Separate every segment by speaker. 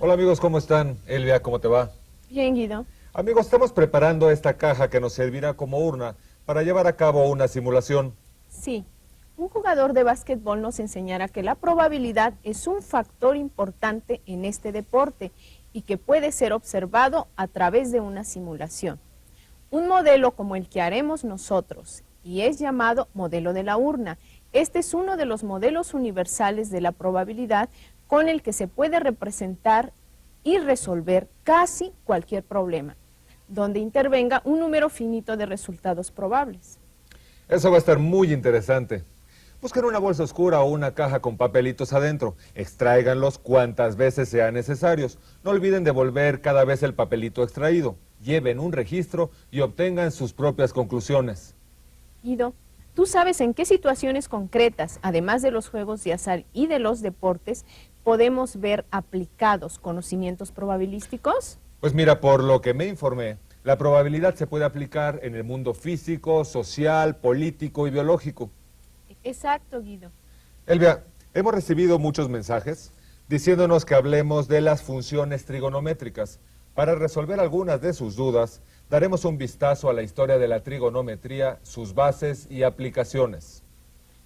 Speaker 1: Hola amigos, ¿cómo están? Elvia, ¿cómo te va?
Speaker 2: Bien, Guido.
Speaker 1: Amigos, estamos preparando esta caja que nos servirá como urna para llevar a cabo una simulación.
Speaker 2: Sí, un jugador de básquetbol nos enseñará que la probabilidad es un factor importante en este deporte y que puede ser observado a través de una simulación. Un modelo como el que haremos nosotros, y es llamado modelo de la urna. Este es uno de los modelos universales de la probabilidad con el que se puede representar y resolver casi cualquier problema, donde intervenga un número finito de resultados probables.
Speaker 1: Eso va a estar muy interesante. Busquen una bolsa oscura o una caja con papelitos adentro. Extráiganlos cuantas veces sean necesarios. No olviden devolver cada vez el papelito extraído. Lleven un registro y obtengan sus propias conclusiones.
Speaker 2: Guido, ¿tú sabes en qué situaciones concretas, además de los juegos de azar y de los deportes, podemos ver aplicados conocimientos probabilísticos?
Speaker 1: Pues mira, por lo que me informé, la probabilidad se puede aplicar en el mundo físico, social, político y biológico.
Speaker 2: Exacto, Guido.
Speaker 1: Elvia, hemos recibido muchos mensajes diciéndonos que hablemos de las funciones trigonométricas. Para resolver algunas de sus dudas, daremos un vistazo a la historia de la trigonometría, sus bases y aplicaciones.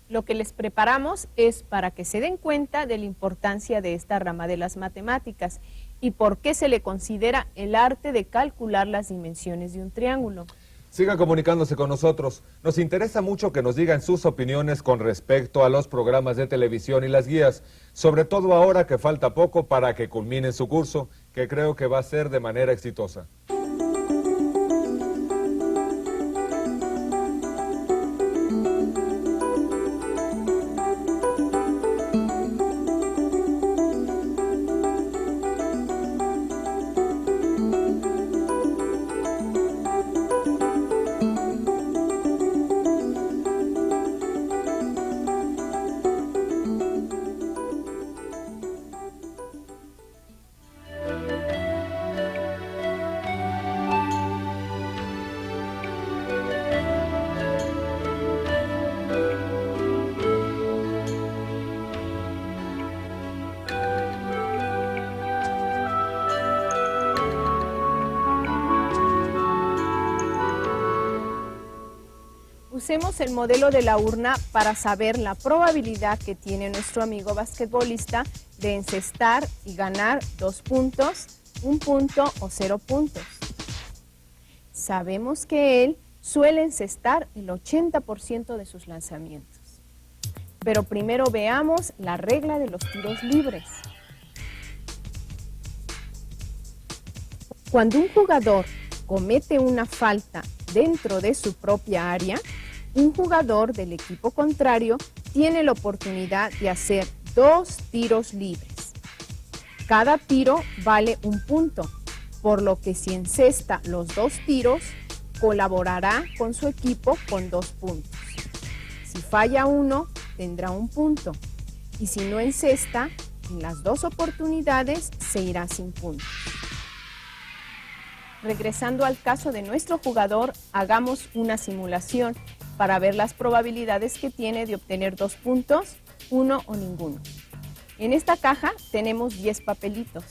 Speaker 2: Lo que les preparamos es para que se den cuenta de la importancia de esta rama de las matemáticas y por qué se le considera el arte de calcular las dimensiones de un triángulo.
Speaker 1: Sigan comunicándose con nosotros. Nos interesa mucho que nos digan sus opiniones con respecto a los programas de televisión y las guías, sobre todo ahora que falta poco para que culminen su curso, que creo que va a ser de manera exitosa.
Speaker 2: Usemos el modelo de la urna para saber la probabilidad que tiene nuestro amigo basquetbolista de encestar y ganar 2 puntos, 1 punto o 0 puntos. Sabemos que él suele encestar el 80% de sus lanzamientos. Pero primero veamos la regla de los tiros libres. Cuando un jugador comete una falta dentro de su propia área, un jugador del equipo contrario tiene la oportunidad de hacer 2 tiros libres. Cada tiro vale 1 punto, por lo que si encesta los 2 tiros, colaborará con su equipo con 2 puntos. Si falla uno, tendrá 1 punto, y si no encesta, en las 2 oportunidades se irá sin puntos. Regresando al caso de nuestro jugador, hagamos una simulación para ver las probabilidades que tiene de obtener 2 puntos, 1 o ninguno. En esta caja tenemos 10 papelitos.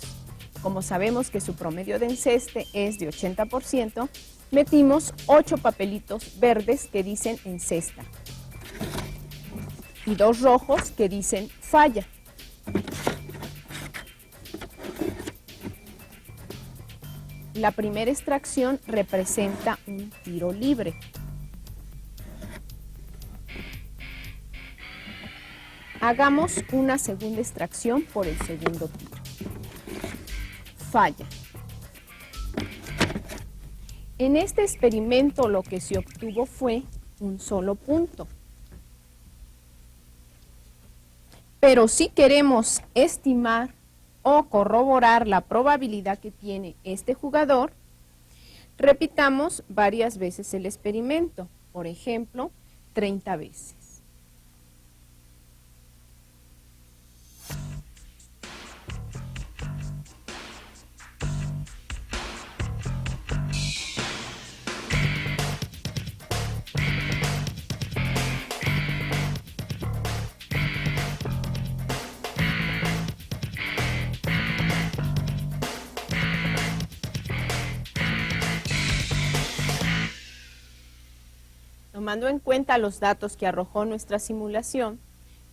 Speaker 2: Como sabemos que su promedio de enceste es de 80%, metimos 8 papelitos verdes que dicen encesta y 2 rojos que dicen falla. La primera extracción representa un tiro libre. Hagamos una segunda extracción por el segundo tiro. Falla. En este experimento lo que se obtuvo fue un solo punto. Pero si queremos estimar o corroborar la probabilidad que tiene este jugador, repitamos varias veces el experimento, por ejemplo, 30 veces. tomando en cuenta los datos que arrojó nuestra simulación,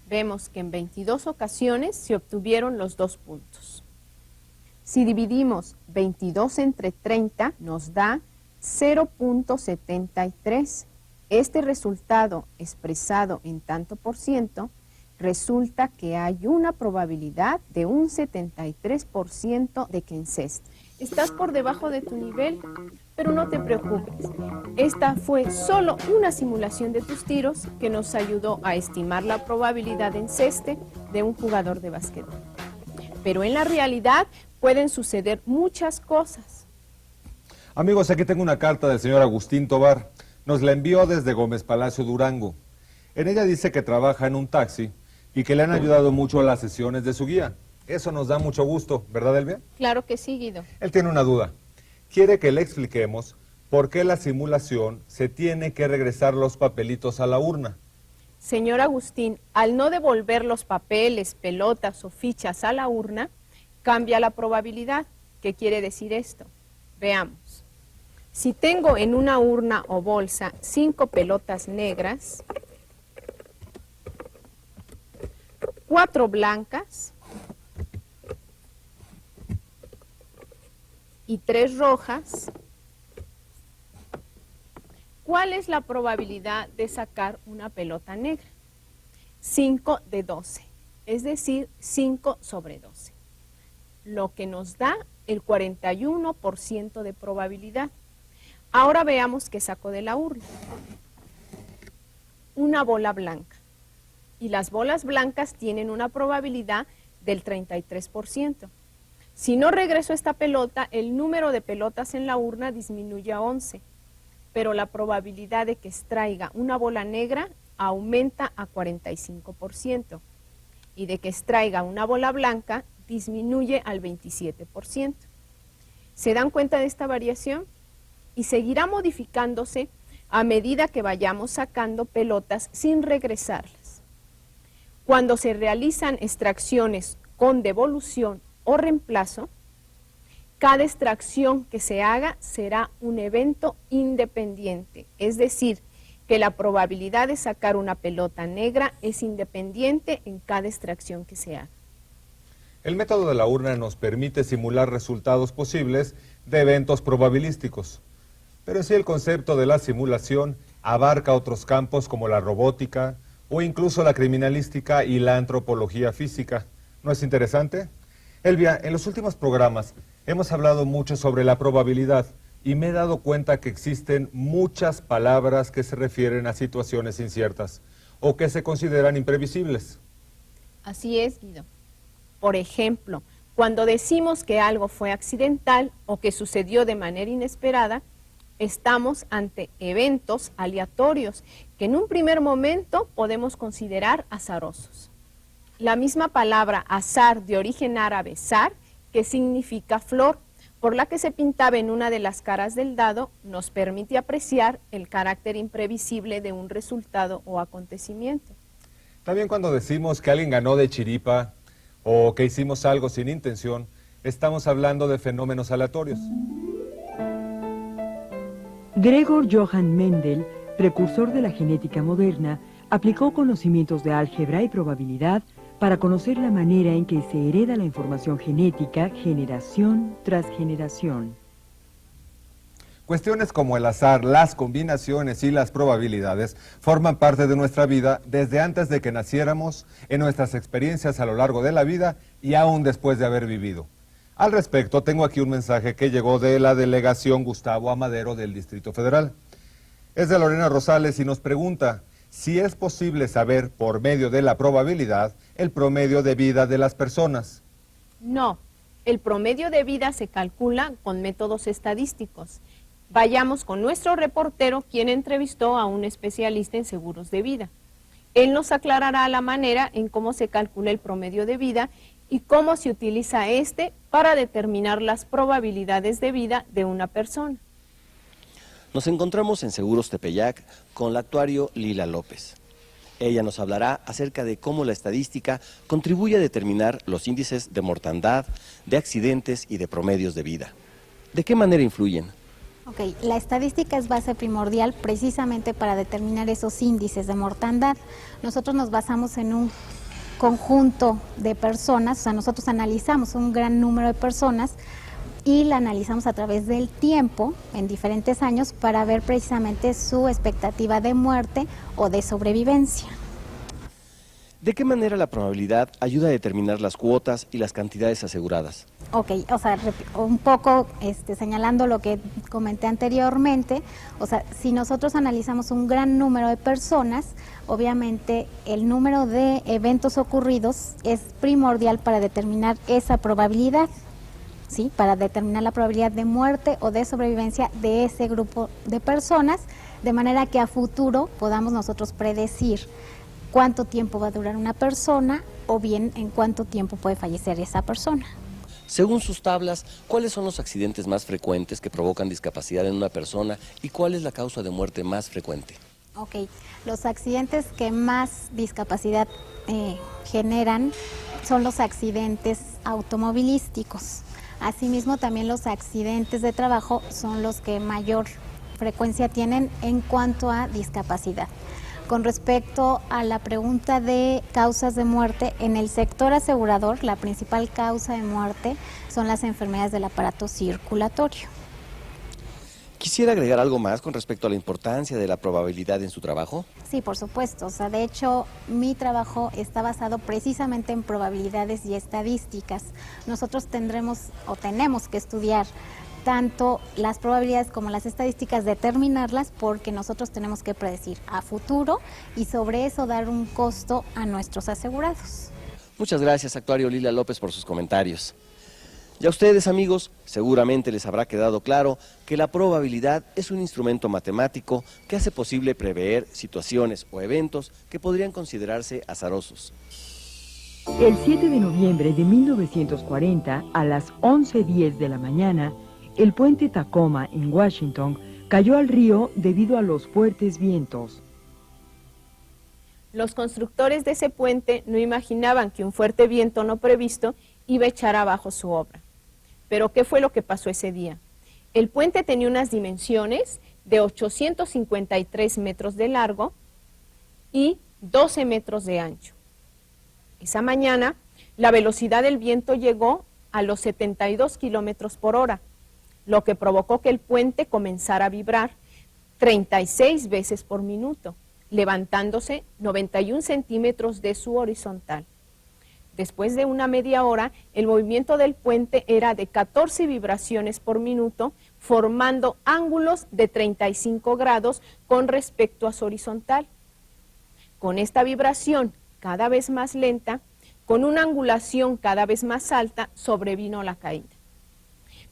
Speaker 2: vemos que en 22 ocasiones se obtuvieron los 2 puntos. Si dividimos 22 entre 30, nos da 0.73. Este resultado expresado en tanto por ciento, resulta que hay una probabilidad de un 73% de que enceste. Estás por debajo de tu nivel, pero no te preocupes. Esta fue solo una simulación de tus tiros que nos ayudó a estimar la probabilidad de enceste de un jugador de básquetbol. Pero en la realidad pueden suceder muchas cosas.
Speaker 1: Amigos, aquí tengo una carta del señor Agustín Tobar. Nos la envió desde Gómez Palacio, Durango. En ella dice que trabaja en un taxi y que le han ayudado mucho a las sesiones de su guía. Eso nos da mucho gusto, ¿verdad, Elvia?
Speaker 2: Claro que sí, Guido.
Speaker 1: Él tiene una duda. Quiere que le expliquemos por qué la simulación se tiene que regresar los papelitos a la urna.
Speaker 2: Señor Agustín, al no devolver los papeles, pelotas o fichas a la urna, cambia la probabilidad. ¿Qué quiere decir esto? Veamos. Si tengo en una urna o bolsa 5 pelotas negras, 4 blancas y 3 rojas, ¿cuál es la probabilidad de sacar una pelota negra? 5 de 12, es decir, 5 sobre 12, lo que nos da el 41% de probabilidad. Ahora veamos qué saco de la urna. Una bola blanca. Y las bolas blancas tienen una probabilidad del 33%. Si no regreso esta pelota, el número de pelotas en la urna disminuye a 11, pero la probabilidad de que extraiga una bola negra aumenta a 45%, y de que extraiga una bola blanca disminuye al 27%. ¿Se dan cuenta de esta variación? Y seguirá modificándose a medida que vayamos sacando pelotas sin regresarlas. Cuando se realizan extracciones con devolución o reemplazo, cada extracción que se haga será un evento independiente, es decir, que la probabilidad de sacar una pelota negra es independiente en cada extracción que se haga.
Speaker 1: El método de la urna nos permite simular resultados posibles de eventos probabilísticos, pero sí el concepto de la simulación abarca otros campos como la robótica o incluso la criminalística y la antropología física. ¿No es interesante? Elvia, en los últimos programas hemos hablado mucho sobre la probabilidad y me he dado cuenta que existen muchas palabras que se refieren a situaciones inciertas o que se consideran imprevisibles.
Speaker 2: Así es, Guido. Por ejemplo, cuando decimos que algo fue accidental o que sucedió de manera inesperada, estamos ante eventos aleatorios que en un primer momento podemos considerar azarosos. La misma palabra azar, de origen árabe zar, que significa flor, por la que se pintaba en una de las caras del dado, nos permite apreciar el carácter imprevisible de un resultado o acontecimiento.
Speaker 1: También cuando decimos que alguien ganó de chiripa o que hicimos algo sin intención, estamos hablando de fenómenos aleatorios.
Speaker 3: Gregor Johann Mendel, precursor de la genética moderna, aplicó conocimientos de álgebra y probabilidad para conocer la manera en que se hereda la información genética generación tras generación.
Speaker 1: Cuestiones como el azar, las combinaciones y las probabilidades forman parte de nuestra vida desde antes de que naciéramos, en nuestras experiencias a lo largo de la vida y aún después de haber vivido. Al respecto, tengo aquí un mensaje que llegó de la delegación Gustavo Amadero del Distrito Federal. Es de Lorena Rosales y nos pregunta si es posible saber por medio de la probabilidad el promedio de vida de las personas.
Speaker 2: No, el promedio de vida se calcula con métodos estadísticos. Vayamos con nuestro reportero, quien entrevistó a un especialista en seguros de vida. Él nos aclarará la manera en cómo se calcula el promedio de vida y cómo se utiliza este para determinar las probabilidades de vida de una persona.
Speaker 4: Nos encontramos en Seguros Tepeyac con la actuario Lila López. Ella nos hablará acerca de cómo la estadística contribuye a determinar los índices de mortandad, de accidentes y de promedios de vida. ¿De qué manera influyen?
Speaker 5: Ok, la estadística es base primordial precisamente para determinar esos índices de mortandad. Nosotros nos basamos en un conjunto de personas, o sea, nosotros analizamos un gran número de personas y la analizamos a través del tiempo, en diferentes años, para ver precisamente su expectativa de muerte o de sobrevivencia.
Speaker 4: ¿De qué manera la probabilidad ayuda a determinar las cuotas y las cantidades aseguradas?
Speaker 5: Ok, o sea, un poco señalando lo que comenté anteriormente, o sea, si nosotros analizamos un gran número de personas, obviamente el número de eventos ocurridos es primordial para determinar esa probabilidad, ¿sí? Para determinar la probabilidad de muerte o de sobrevivencia de ese grupo de personas, de manera que a futuro podamos nosotros predecir cuánto tiempo va a durar una persona o bien en cuánto tiempo puede fallecer esa persona.
Speaker 4: Según sus tablas, ¿cuáles son los accidentes más frecuentes que provocan discapacidad en una persona y cuál es la causa de muerte más frecuente?
Speaker 5: Ok, los accidentes que más discapacidad generan son los accidentes automovilísticos. Asimismo, también los accidentes de trabajo son los que mayor frecuencia tienen en cuanto a discapacidad. Con respecto a la pregunta de causas de muerte, en el sector asegurador, la principal causa de muerte son las enfermedades del aparato circulatorio.
Speaker 4: ¿Quisiera agregar algo más con respecto a la importancia de la probabilidad en su trabajo?
Speaker 5: Sí, por supuesto. O sea, de hecho, mi trabajo está basado precisamente en probabilidades y estadísticas. Nosotros tenemos que estudiar tanto las probabilidades como las estadísticas, determinarlas, porque nosotros tenemos que predecir a futuro y sobre eso dar un costo a nuestros asegurados.
Speaker 4: Muchas gracias, actuario Lila López, por sus comentarios. Y a ustedes, amigos, seguramente les habrá quedado claro que la probabilidad es un instrumento matemático que hace posible prever situaciones o eventos que podrían considerarse azarosos.
Speaker 3: El 7 de noviembre de 1940, a las 11:10 de la mañana, el puente Tacoma en Washington cayó al río debido a los fuertes vientos.
Speaker 2: Los constructores de ese puente no imaginaban que un fuerte viento no previsto iba a echar abajo su obra. Pero ¿qué fue lo que pasó ese día? El puente tenía unas dimensiones de 853 metros de largo y 12 metros de ancho. Esa mañana, la velocidad del viento llegó a los 72 kilómetros por hora, lo que provocó que el puente comenzara a vibrar 36 veces por minuto, levantándose 91 centímetros de su horizontal. Después de una media hora, el movimiento del puente era de 14 vibraciones por minuto, formando ángulos de 35 grados con respecto a su horizontal. Con esta vibración cada vez más lenta, con una angulación cada vez más alta, sobrevino la caída.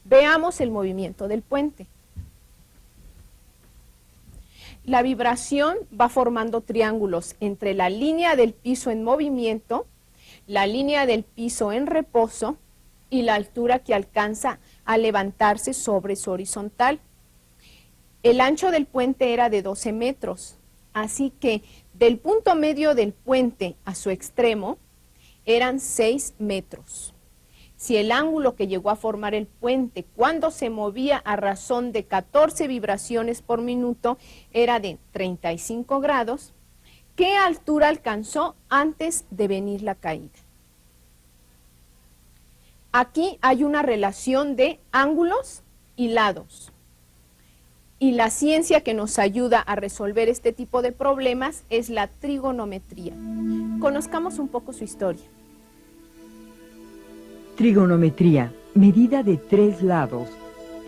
Speaker 2: Veamos el movimiento del puente. La vibración va formando triángulos entre la línea del piso en movimiento, la línea del piso en reposo y la altura que alcanza a levantarse sobre su horizontal. El ancho del puente era de 12 metros, así que del punto medio del puente a su extremo eran 6 metros. Si el ángulo que llegó a formar el puente cuando se movía a razón de 14 vibraciones por minuto era de 35 grados, ¿qué altura alcanzó antes de venir la caída? Aquí hay una relación de ángulos y lados. Y la ciencia que nos ayuda a resolver este tipo de problemas es la trigonometría. Conozcamos un poco su historia.
Speaker 3: Trigonometría, medida de 3 lados,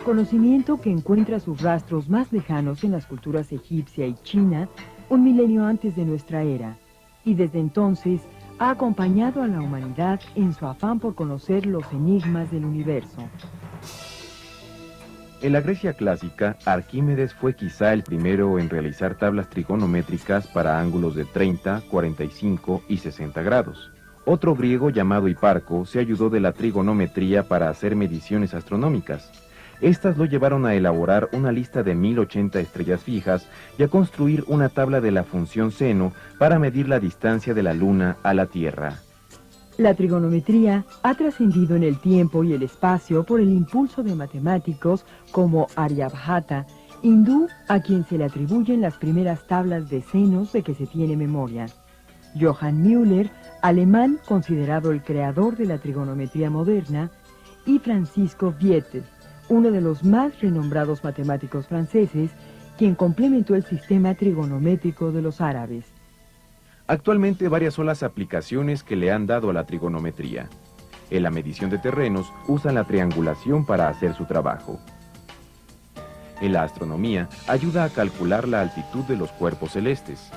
Speaker 3: conocimiento que encuentra sus rastros más lejanos en las culturas egipcia y china, un milenio antes de nuestra era, y desde entonces ha acompañado a la humanidad en su afán por conocer los enigmas del universo.
Speaker 6: En la Grecia clásica, Arquímedes fue quizá el primero en realizar tablas trigonométricas para ángulos de 30, 45 y 60 grados. Otro griego llamado Hiparco se ayudó de la trigonometría para hacer mediciones astronómicas. Estas lo llevaron a elaborar una lista de 1080 estrellas fijas y a construir una tabla de la función seno para medir la distancia de la Luna a la Tierra.
Speaker 3: La trigonometría ha trascendido en el tiempo y el espacio por el impulso de matemáticos como Aryabhata, hindú a quien se le atribuyen las primeras tablas de senos de que se tiene memoria. Johann Müller, alemán considerado el creador de la trigonometría moderna, y Francisco Viette, uno de los más renombrados matemáticos franceses, quien complementó el sistema trigonométrico de los árabes.
Speaker 6: Actualmente varias son las aplicaciones que le han dado a la trigonometría. En la medición de terrenos usan la triangulación para hacer su trabajo. En la astronomía ayuda a calcular la altitud de los cuerpos celestes.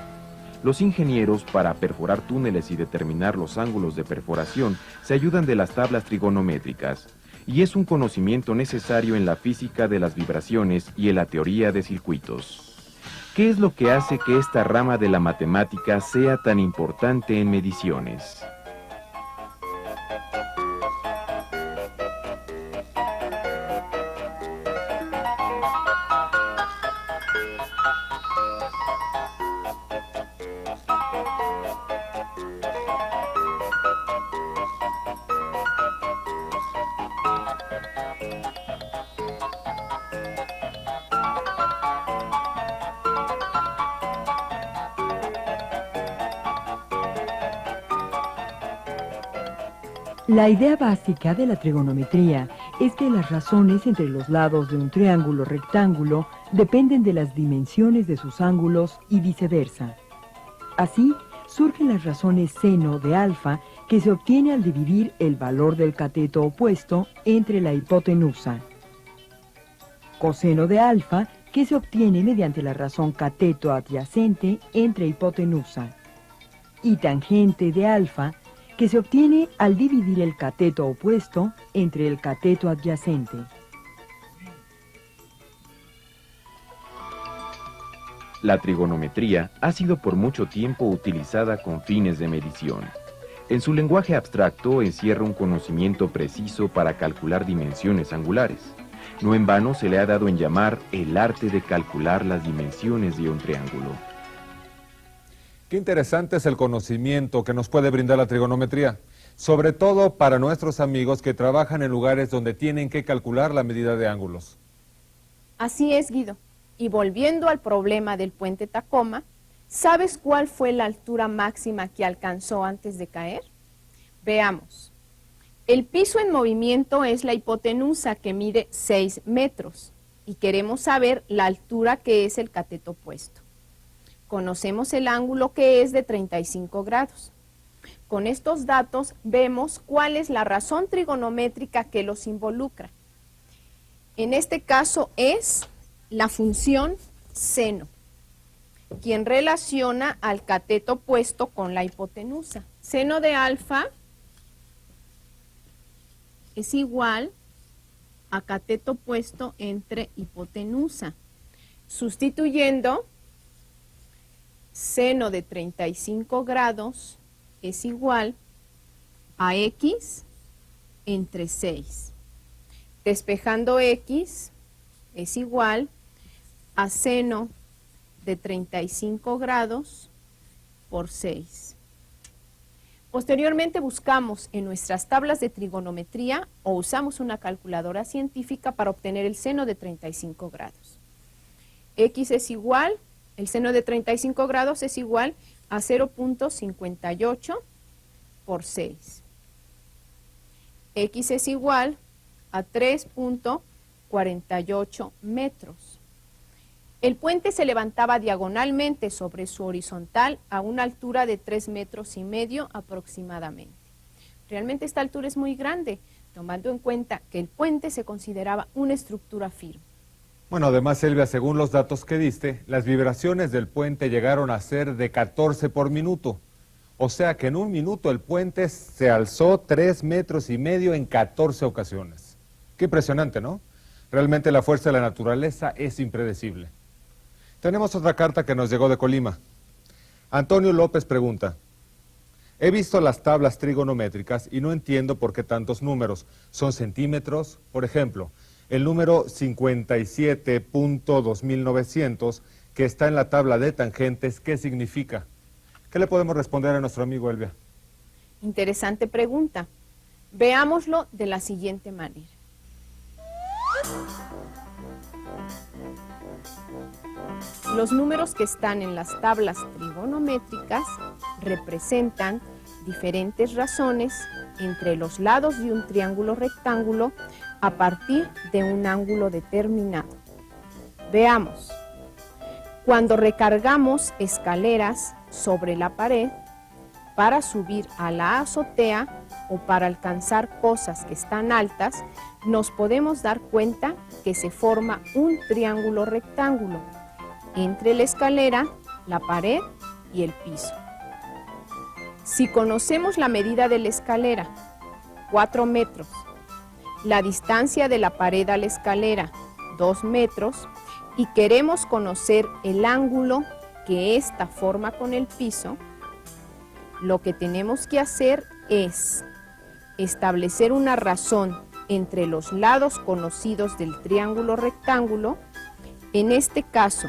Speaker 6: Los ingenieros, para perforar túneles y determinar los ángulos de perforación, se ayudan de las tablas trigonométricas, y es un conocimiento necesario en la física de las vibraciones y en la teoría de circuitos. ¿Qué es lo que hace que esta rama de la matemática sea tan importante en mediciones?
Speaker 3: La idea básica de la trigonometría es que las razones entre los lados de un triángulo rectángulo dependen de las dimensiones de sus ángulos y viceversa. Así, surgen las razones seno de alfa que se obtiene al dividir el valor del cateto opuesto entre la hipotenusa. Coseno de alfa que se obtiene mediante la razón cateto adyacente entre hipotenusa. Y tangente de alfa que se obtiene al dividir el cateto opuesto entre el cateto adyacente.
Speaker 6: La trigonometría ha sido por mucho tiempo utilizada con fines de medición. En su lenguaje abstracto encierra un conocimiento preciso para calcular dimensiones angulares. No en vano se le ha dado en llamar el arte de calcular las dimensiones de un triángulo.
Speaker 1: Qué interesante es el conocimiento que nos puede brindar la trigonometría, sobre todo para nuestros amigos que trabajan en lugares donde tienen que calcular la medida de ángulos.
Speaker 2: Así es, Guido. Y volviendo al problema del puente Tacoma, ¿sabes cuál fue la altura máxima que alcanzó antes de caer? Veamos. El piso en movimiento es la hipotenusa, que mide 6 metros, y queremos saber la altura que es el cateto opuesto. Conocemos el ángulo, que es de 35 grados. Con estos datos vemos cuál es la razón trigonométrica que los involucra. En este caso es la función seno, quien relaciona al cateto opuesto con la hipotenusa. Seno de alfa es igual a cateto opuesto entre hipotenusa. Sustituyendo, seno de 35 grados es igual a x entre 6. Despejando x es igual a seno de 35 grados por 6. Posteriormente buscamos en nuestras tablas de trigonometría o usamos una calculadora científica para obtener el seno de 35 grados. X es igual, el seno de 35 grados es igual a 0.58 por 6. X es igual a 3.48 metros. El puente se levantaba diagonalmente sobre su horizontal a una altura de 3,5 metros aproximadamente. Realmente esta altura es muy grande, tomando en cuenta que el puente se consideraba una estructura firme.
Speaker 1: Bueno, además, Silvia, según los datos que diste, las vibraciones del puente llegaron a ser de 14 por minuto. O sea que en un minuto el puente se alzó 3,5 metros en 14 ocasiones. Qué impresionante, ¿no? Realmente la fuerza de la naturaleza es impredecible. Tenemos otra carta que nos llegó de Colima. Antonio López pregunta: he visto las tablas trigonométricas y no entiendo por qué tantos números. ¿Son centímetros? Por ejemplo, el número 57.2900 que está en la tabla de tangentes, ¿qué significa? ¿Qué le podemos responder a nuestro amigo Elvia?
Speaker 2: Interesante pregunta. Veámoslo de la siguiente manera. Los números que están en las tablas trigonométricas representan diferentes razones entre los lados de un triángulo rectángulo a partir de un ángulo determinado. Veamos. Cuando recargamos escaleras sobre la pared para subir a la azotea o para alcanzar cosas que están altas, nos podemos dar cuenta que se forma un triángulo rectángulo entre la escalera, la pared y el piso. Si conocemos la medida de la escalera, 4 metros, la distancia de la pared a la escalera, 2 metros, y queremos conocer el ángulo que ésta forma con el piso, lo que tenemos que hacer es establecer una razón entre los lados conocidos del triángulo rectángulo, en este caso,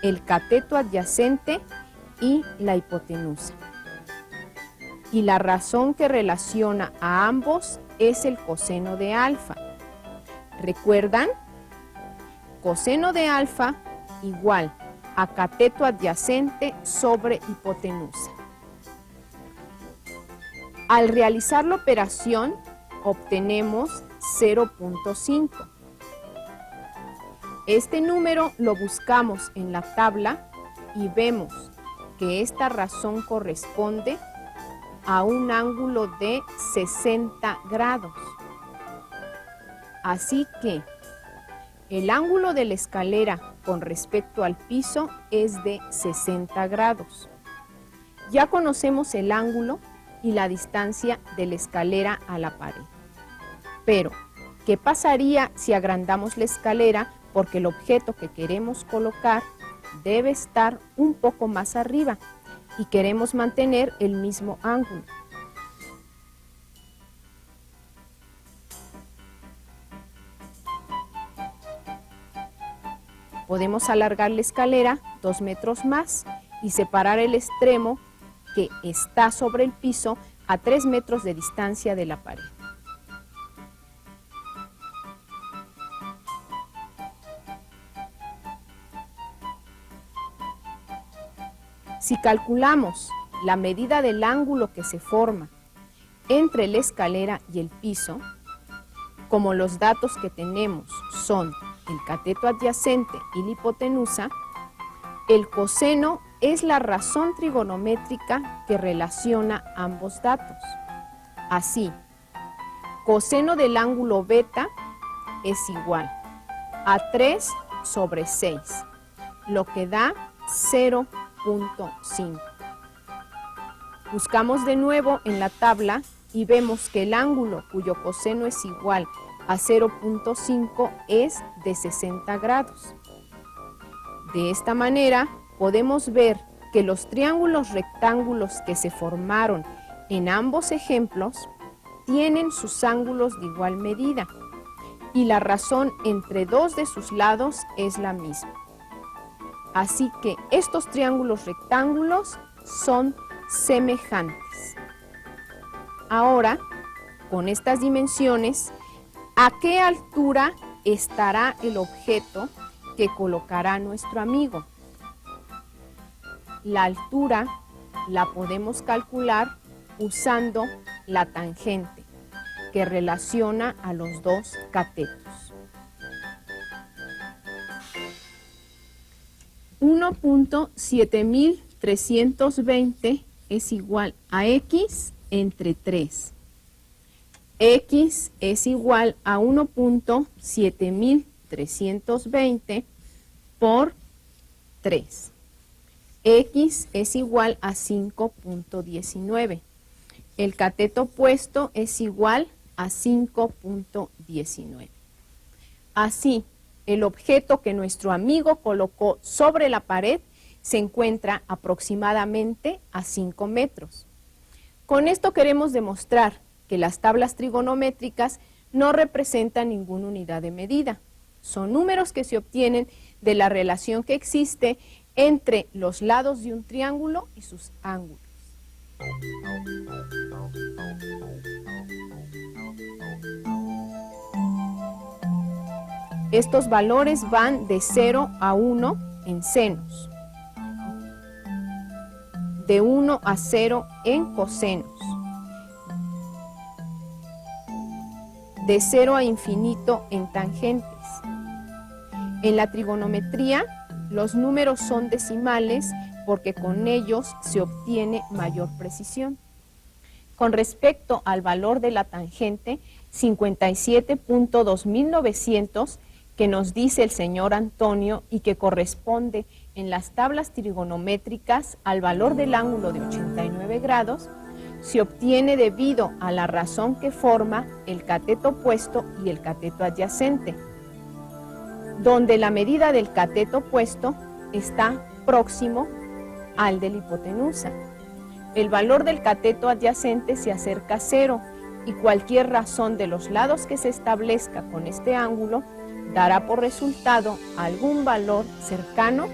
Speaker 2: el cateto adyacente y la hipotenusa. Y la razón que relaciona a ambos es el coseno de alfa. ¿Recuerdan? Coseno de alfa igual a cateto adyacente sobre hipotenusa. Al realizar la operación, obtenemos 0.5. Este número lo buscamos en la tabla y vemos que esta razón corresponde a un ángulo de 60 grados. Así que el ángulo de la escalera con respecto al piso es de 60 grados. Ya conocemos el ángulo y la distancia de la escalera a la pared. Pero, ¿qué pasaría si agrandamos la escalera porque el objeto que queremos colocar debe estar un poco más arriba y queremos mantener el mismo ángulo? Podemos alargar la escalera 2 metros más y separar el extremo que está sobre el piso a 3 metros de distancia de la pared. Si calculamos la medida del ángulo que se forma entre la escalera y el piso, como los datos que tenemos son el cateto adyacente y la hipotenusa, el coseno es la razón trigonométrica que relaciona ambos datos. Así, coseno del ángulo beta es igual a 3 sobre 6, lo que da 0.5. Buscamos de nuevo en la tabla y vemos que el ángulo cuyo coseno es igual a 0.5 es de 60 grados. De esta manera podemos ver que los triángulos rectángulos que se formaron en ambos ejemplos tienen sus ángulos de igual medida y la razón entre dos de sus lados es la misma. Así que estos triángulos rectángulos son semejantes. Ahora, con estas dimensiones, ¿a qué altura estará el objeto que colocará nuestro amigo? La altura la podemos calcular usando la tangente que relaciona a los dos catetos. 1.7320 es igual a x entre 3. X es igual a 1.7320 por 3. X es igual a 5.19. El cateto opuesto es igual a 5.19. Así, el objeto que nuestro amigo colocó sobre la pared se encuentra aproximadamente a 5 metros. Con esto queremos demostrar que las tablas trigonométricas no representan ninguna unidad de medida. Son números que se obtienen de la relación que existe entre los lados de un triángulo y sus ángulos. Estos valores van de 0 a 1 en senos, de 1 a 0 en cosenos, de 0 a infinito en tangentes. En la trigonometría, los números son decimales porque con ellos se obtiene mayor precisión. Con respecto al valor de la tangente, 57.2900, que nos dice el señor Antonio y que corresponde en las tablas trigonométricas al valor del ángulo de 89 grados, se obtiene debido a la razón que forma el cateto opuesto y el cateto adyacente, donde la medida del cateto opuesto está próximo al de la hipotenusa. El valor del cateto adyacente se acerca a 0 y cualquier razón de los lados que se establezca con este ángulo dará por resultado algún valor cercano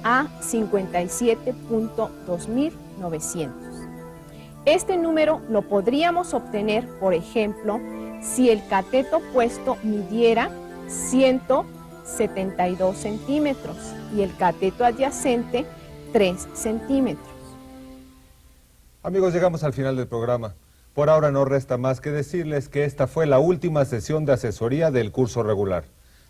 Speaker 2: a 57.2900. Este número lo podríamos obtener, por ejemplo, si el cateto opuesto midiera 172 centímetros y el cateto adyacente 3 centímetros.
Speaker 1: Amigos, llegamos al final del programa. Por ahora no resta más que decirles que esta fue la última sesión de asesoría del curso regular.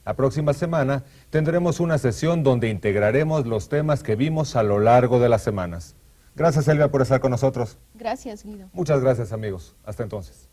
Speaker 1: La próxima semana tendremos una sesión donde integraremos los temas que vimos a lo largo de las semanas. Gracias, Elvia, por estar con nosotros.
Speaker 2: Gracias, Guido.
Speaker 1: Muchas gracias, amigos. Hasta entonces.